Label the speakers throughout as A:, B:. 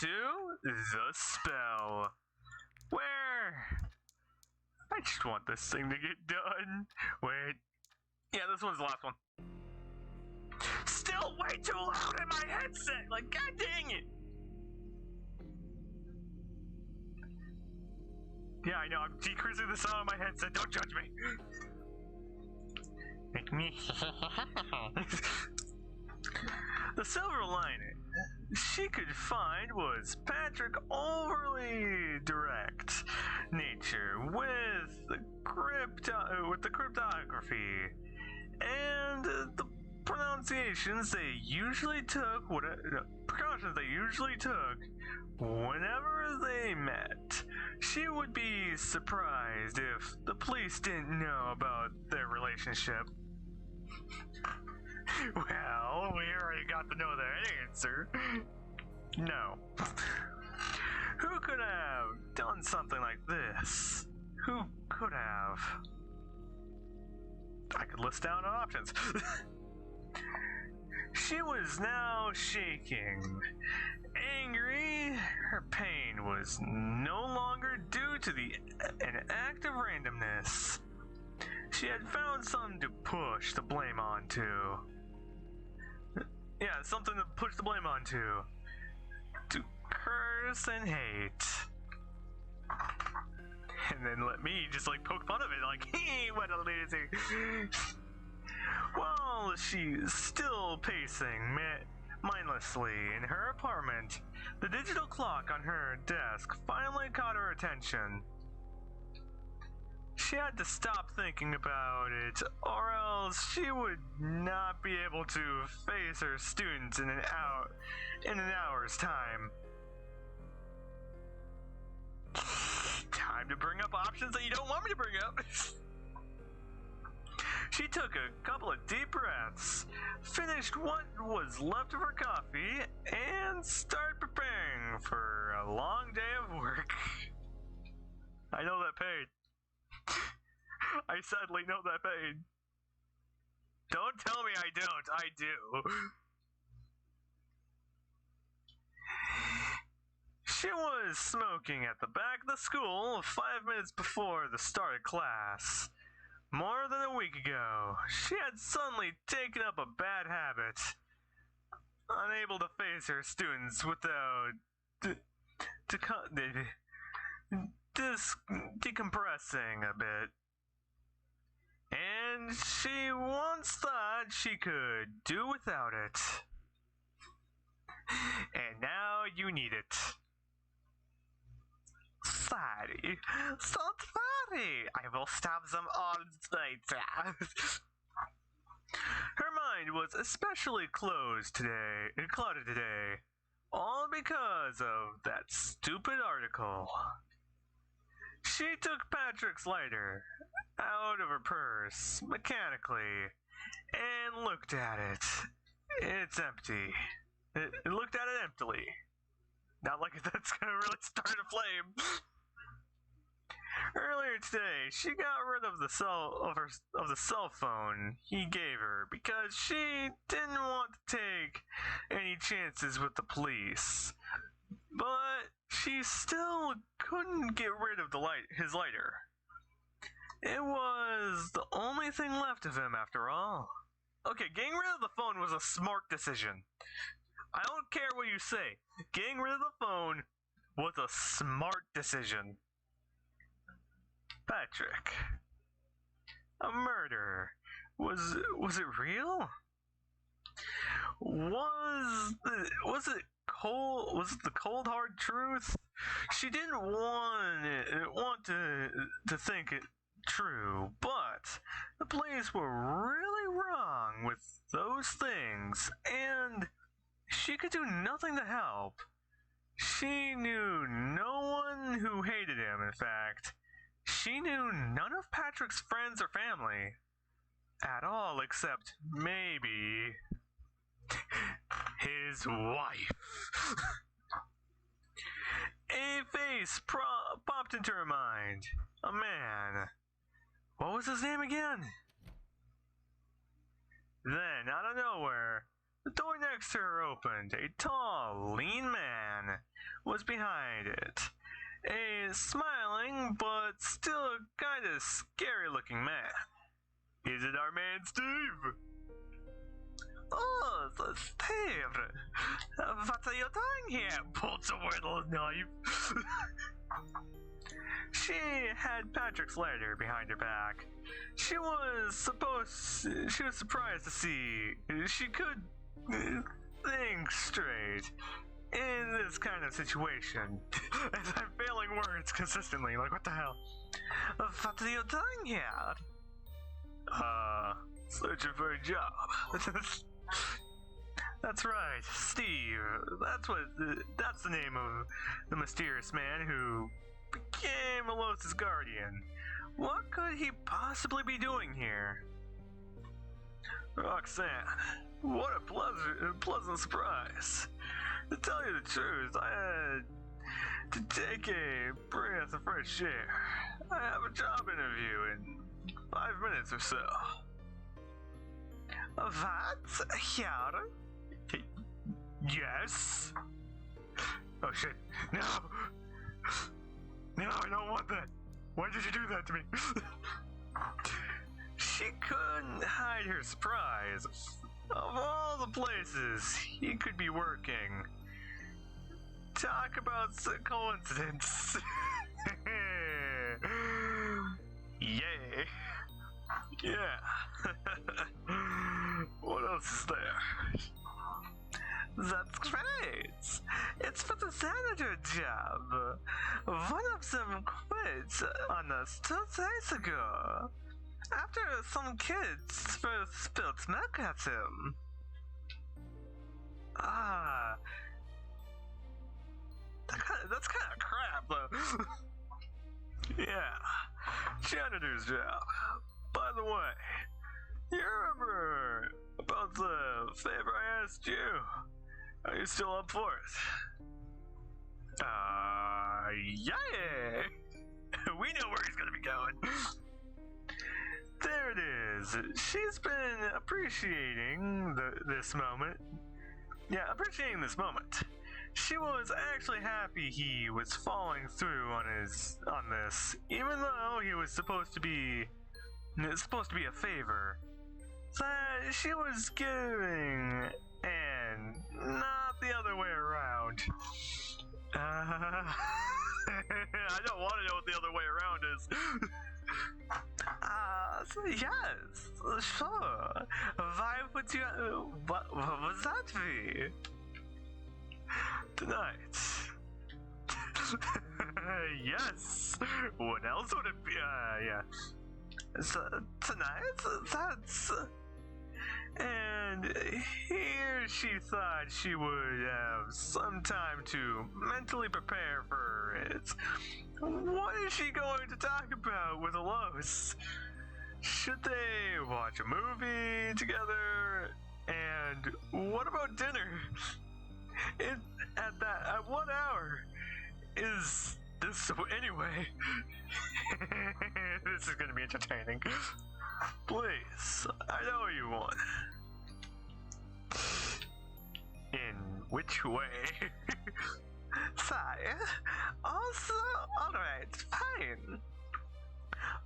A: to The Spell, where I just want this thing to get done. Wait. Yeah, this one's the last one. Still way too loud in my headset. Like, god dang it. Yeah, I know. I'm decreasing the sound of my headset. Don't judge me. The silver lining she could find was Patrick overly direct nature with the cryptography and the pronunciations they usually took, precautions they usually took whenever they met. She would be surprised if the police didn't know about their relationship. Well, we already got to know the answer. No. Who could have done something like this? Who could have? I could list down options. She was now shaking. Angry, her pain was no longer due to an act of randomness. She had found something to push the blame onto. Yeah, something to push the blame onto. To curse and hate. And then let me just like poke fun of it, like, hey, what a loser. While she's still pacing mindlessly in her apartment, the digital clock on her desk finally caught her attention. She had to stop thinking about it, or else she would not be able to face her students in an hour's time. Time to bring up options that you don't want me to bring up. She took a couple of deep breaths, finished what was left of her coffee, and started preparing for a long day of work. I know that pain. I sadly know that pain. Don't tell me I don't. I do. She was smoking at the back of the school 5 minutes before the start of class. More than a week ago, she had suddenly taken up a bad habit, unable to face her students without decompressing a bit. And she once thought she could do without it. And now you need it. Sorry. So sorry. I will stop them all later. Her mind was especially clouded today. All because of that stupid article. She took Patrick's lighter out of her purse mechanically and looked at it. It's empty. It looked at it emptily. Not like that's gonna really start a flame. Earlier today, she got rid of the cell phone he gave her because she didn't want to take any chances with the police. But she still couldn't get rid of his lighter. It was the only thing left of him after all. Okay, getting rid of the phone was a smart decision. I don't care what you say. Getting rid of the phone was a smart decision. Patrick. A murder. Was it real? Was it the cold hard truth? She didn't want to think it true, but the police were really wrong with those things, and she could do nothing to help. She knew no one who hated him, in fact. She knew none of Patrick's friends or family at all, except maybe his wife. A face popped into her mind. A man. What was his name again? Then, out of nowhere, the door next to her opened. A tall, lean man man was behind it. A smiling but still kinda scary looking man. Is it our man Steve? Oh, so Steve! What are you doing here? Pulls away the knife. She had Patrick's letter behind her back. She was surprised to see she could think straight in this kind of situation. As I'm failing words consistently, like what the hell? What are you doing here? Searching for a job. That's right, Steve. That's the name of the mysterious man who became Alos's guardian. What could he possibly be doing here? Roxanne, what a pleasant surprise. To tell you the truth, I had to take a breath of fresh air. I have a job interview in 5 minutes or so. What? Here? Yes? Oh shit. No! No, I don't want that! Why did you do that to me? She couldn't hide her surprise. Of all the places he could be working. Talk about a coincidence. Yay. Yeah. What else is there? That's great! It's for the senator job. One of them quit on us 2 days ago. After some kids first spilled milk at him. That's kind of crap, though. Yeah, janitor's job. By the way, you remember about the favor I asked you? Are you still up for it? Yeah! We know where he's gonna be going. There it is. She's been appreciating this moment. Yeah, appreciating this moment. She was actually happy he was following through on this, even though he was supposed to be a favor that she was giving, and not the other way around. I don't want to know what the other way around is. Yes, sure. Why would you? What would that be? Tonight. Yes. What else would it be? Yeah. So, tonight? That's... And here she thought she would have some time to mentally prepare for it. What is she going to talk about with Alos? Should they watch a movie together? And what about dinner? At what hour is this? So anyway, this is gonna be entertaining. Please, I know you want. In which way? Sire? Also, alright, fine.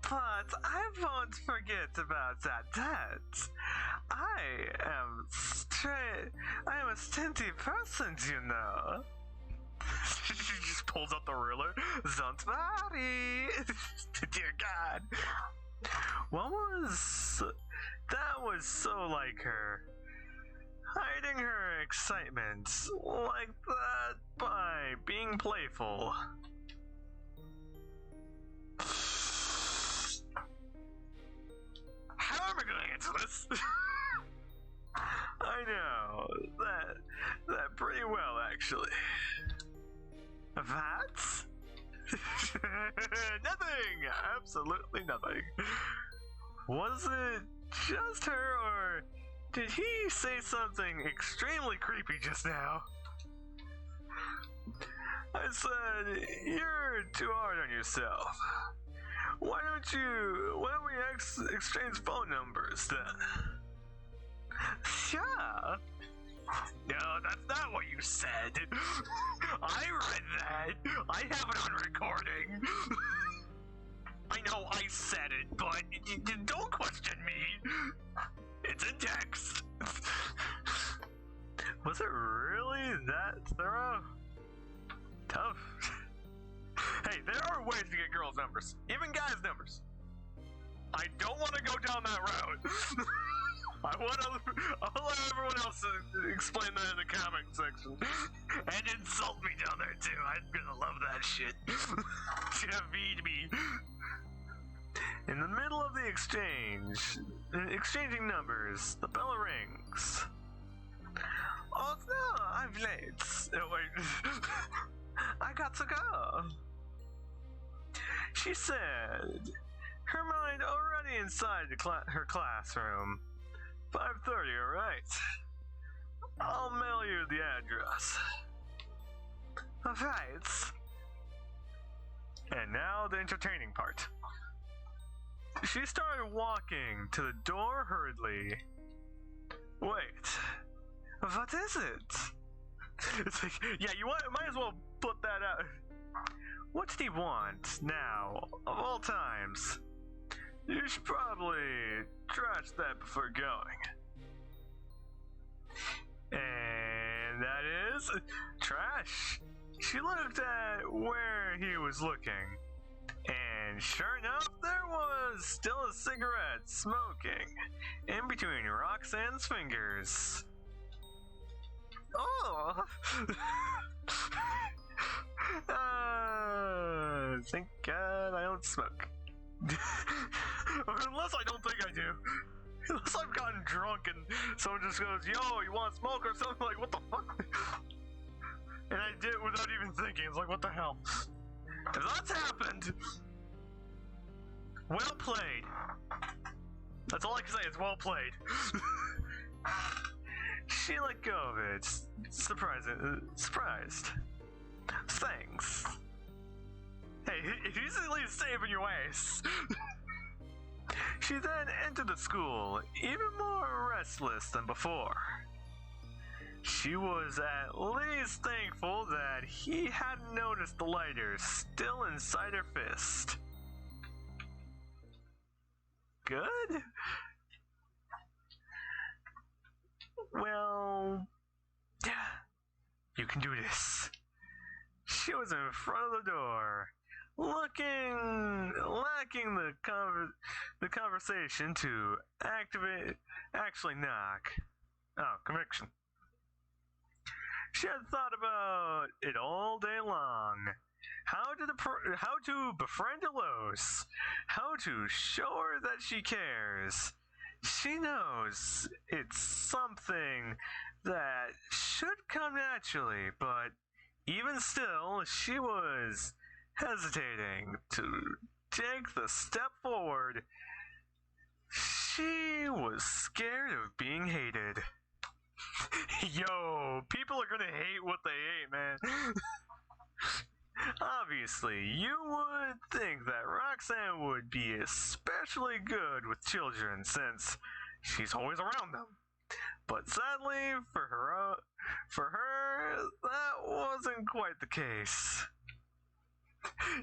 A: But I won't forget about that debt. I am a stingy person, you know. She just pulls out the ruler. Don't worry. Dear God. That was so like her. Hiding her excitement like that by being playful. How am I gonna answer this? I know that pretty well, actually. That? Nothing! Absolutely nothing. Was it just her, or did he say something extremely creepy just now? I said, you're too hard on yourself. Why don't we exchange phone numbers then? Sure. No, that's not what you said. I read that. I have it on recording. I know I said it, but don't question me. It's in text. Was it really that thorough? Tough. Hey, there are ways to get girls' numbers, even guys' numbers. I don't want to go down that road. I'll let everyone else explain that in the comment section. And insult me down there too. I'm gonna love that shit. Feed me. In the middle of the exchanging numbers, the bell rings. Oh no, I'm late. Oh wait. I got to go. She said, her mind already inside her classroom. 5:30, alright. I'll mail you the address. Alright. And now the entertaining part. She started walking to the door hurriedly. Wait. What is it? It's like, yeah, you might as well put that out. What did he want now, of all times? You should probably trash that before going. And that is trash. She looked at where he was looking, and sure enough, there was still a cigarette smoking in between Roxanne's fingers. Oh! Thank God I don't smoke. Unless I don't think I do. Unless I've gotten drunk and someone just goes, yo, you want to smoke or something? Like, what the fuck? And I did it without even thinking. It's like, what the hell? If that's happened, well played. That's all I can say, it's well played. She let go of it, surprised. Thanks. Hey, easily saving your ways. She then entered the school, even more restless than before. She was at least thankful that he hadn't noticed the lighter still inside her fist. Good? Well, you can do this. She was in front of the door, lacking the conversation to actually knock. Oh, conviction. She had thought about it all day long. How to befriend Delos. How to show her that she cares. She knows it's something that should come naturally, but even still, she was hesitating to take the step forward. She was scared of being hated. Yo, people are gonna hate what they hate, man. Obviously, you would think that Roxanne would be especially good with children since she's always around them. But sadly, for her, that wasn't quite the case.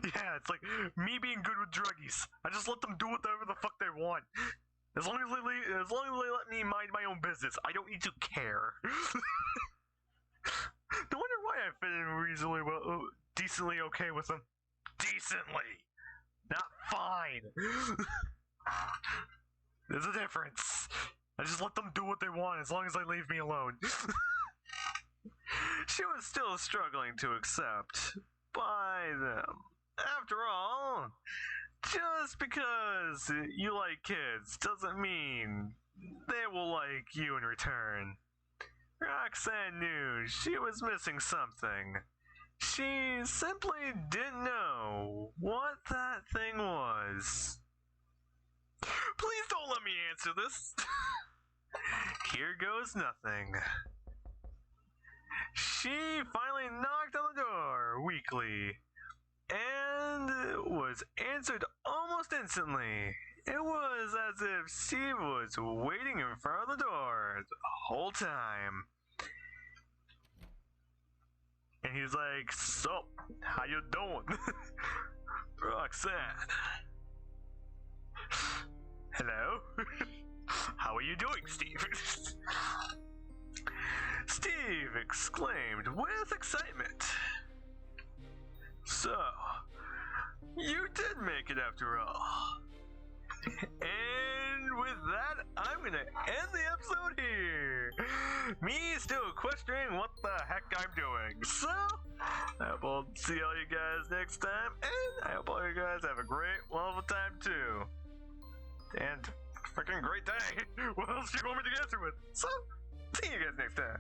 A: Yeah, it's like me being good with druggies. I just let them do whatever the fuck they want. As long as they let me mind my own business, I don't need to care. No wonder why I fit in reasonably well, decently okay with them. Decently, not fine. There's a difference. I just let them do what they want as long as they leave me alone. She was still struggling to accept by them. After all, just because you like kids doesn't mean they will like you in return. Roxanne knew she was missing something. She simply didn't know what that thing was. Please don't let me answer this. Here goes nothing. She finally knocked on the door weakly and was answered almost instantly. It was as if she was waiting in front of the door the whole time. he's like, "So, how you doing?" Roxanne. Hello? How are you doing, Steve? Steve exclaimed with excitement. So, you did make it after all. And with that, I'm gonna end the episode here. Me still questioning what the heck I'm doing. So, I hope I'll see all you guys next time, and I hope all you guys have a great, wonderful time too. And freaking great day. What else do you want me to answer with? So, see you guys next time.